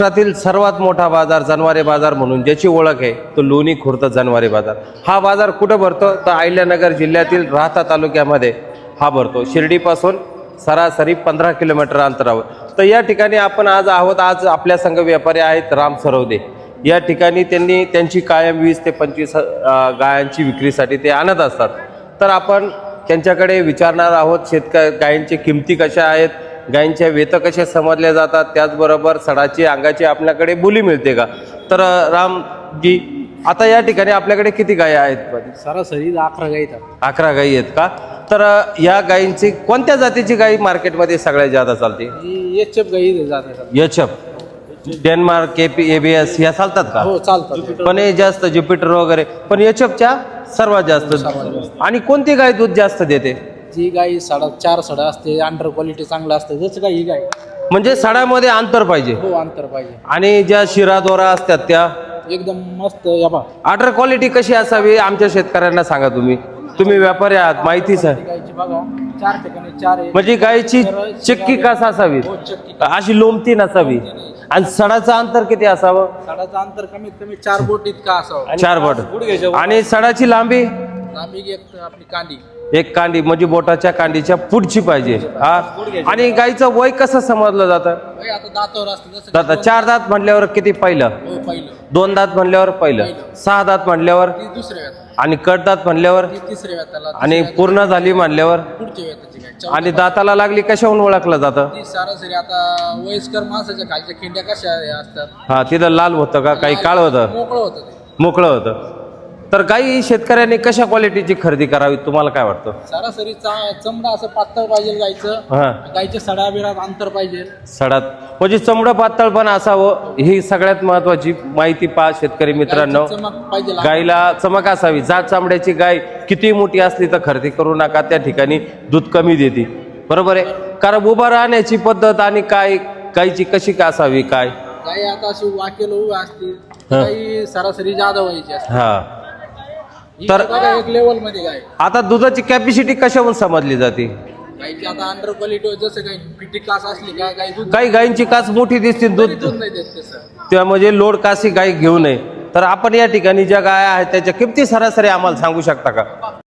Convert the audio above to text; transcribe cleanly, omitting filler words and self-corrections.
महाराष्ट्रातील सर्वात मोठा बाजार जनावरे बाजार म्हणून ज्याची ओळख आहे तो लोणी खुर्द जनावरे बाजार। हा बाजार कुठं भरतो तर अहिल्यानगर जिल्ह्यातील राहता तालुक्यामध्ये हा भरतो। शिर्डीपासून सरासरी 15 किलोमीटर अंतरावर। तर या ठिकाणी आपण आज आहोत। आज आपल्या संघ व्यापारी आहेत राम सरवदे। या ठिकाणी त्यांनी त्यांची कायम 20 ते 25 गायांची विक्रीसाठी ते आणत असतात। तर आपण त्यांच्याकडे विचारणार आहोत गायींची किमती कशा आहेत, गायींच्या वेत कशा समजल्या जातात, त्याचबरोबर सडाची अंगाची आपल्याकडे बोली मिळते का। तर रामजी, आता या ठिकाणी आपल्याकडे किती गायी आहेत? सरासरी 11 गायी आहेत। 11 गायी आहेत का? तर या गायींची कोणत्या जातीची गायी मार्केटमध्ये सगळ्यात जास्त चालते? एचएफ गायी जातात। एचएफ, डेन्मार्क, एबीएस ह्या चालतात का? हो चालतात। पण हे जास्त ज्युपिटर वगैरे, पण एचएफच्या सर्वात जास्त। आणि कोणती गाय दूध जास्त देते? जी गाय 4.5 सडा असते, अंडर क्वालिटी चांगला असते जसं काही गाय। म्हणजे सडामध्ये अंतर पाहिजे। हो अंतर पाहिजे। आणि ज्या शिरा दोरा असतात त्या एकदम मस्त याबा। ऑर्डर क्वालिटी कशी असावी आमच्या शेतकऱ्यांना सांगा। तुम्ही व्यापारी आहात, माहितीच आहे। गायची बघा 4 ठिकाणी 4 आहे। म्हणजे गायची चक्की कसा असावी, हो, चक्की अशी लोमती नसावी। आणि सडाचं अंतर किती असावं? सडाचं अंतर कमीत कमी 4 बोट इतका असावं। 4 बोट। आणि सडाची लांबी आपली कांडी एक कांडी, म्हणजे बोटाच्या कांडीच्या पुढची पाहिजे। हा। आणि गायचं वय कसं समजलं जातं? आता दातावर असतं जसं दाता 4 दात म्हणल्यावर किती पहिलं? हो पहिलं, 2 दात म्हणल्यावर पहिलं, 6 दात म्हणल्यावर, ती दुसऱ्या वेळात, आणि कडदात म्हणल्यावर, ती तिसऱ्या वेळाला, आणि पूर्ण झाली म्हणल्यावर, पुढच्या वेळाची गाय। आणि दाताला लागली कशाहून ओळखलं जातं? ती सरासरी आता वयस्कर माणसाच्या खालच्या खिंड्या कशा असतात, हा, तिथं लाल होतं का काही काळ होतं? मोकळं होतं ते। मोकळं होतं। तर गाई शेतकऱ्यांनी कशा क्वालिटीची खरेदी करावी तुम्हाला काय वाटतं? सरासरी चमडा असं पातळ पाहिजे गायचं। हा, गायच्या सडाबिरात अंतर पाहिजे। सडात म्हणजे चमडं पातळ पण असावं, ही सगळ्यात महत्वाची माहिती पहा शेतकरी मित्रांनो। गायची चमक पाहिजे। गायला चमक असावी। जात चामड्याची गाय किती मोठी असली तर खरेदी करू नका, त्या ठिकाणी दूध कमी देते, बरोबर आहे? कारण उभं राहण्याची पद्धत आणि काय गायची कशी का असावी काय? गाय आता अशी वाकेल उभी असते, गाई सरासरी जादा व्हायची असते। हा। तर एक लेवल मध्ये गाय। आता दुधाची कॅपॅसिटी कशाहून समजली जाते? गायची आता अंडर क्वालिटी जसं काही पिटी कास असली का गाय दूध काही गायींची कास मोठी दिसते, दूध नाही देत तसं। त्या म्हणजे लोड कासी गाय घेऊ नये। तर आपण या ठिकाणी ज्या गाय आहेत त्याच्या किमती सरासरी आम्हाला सांगू शकता का?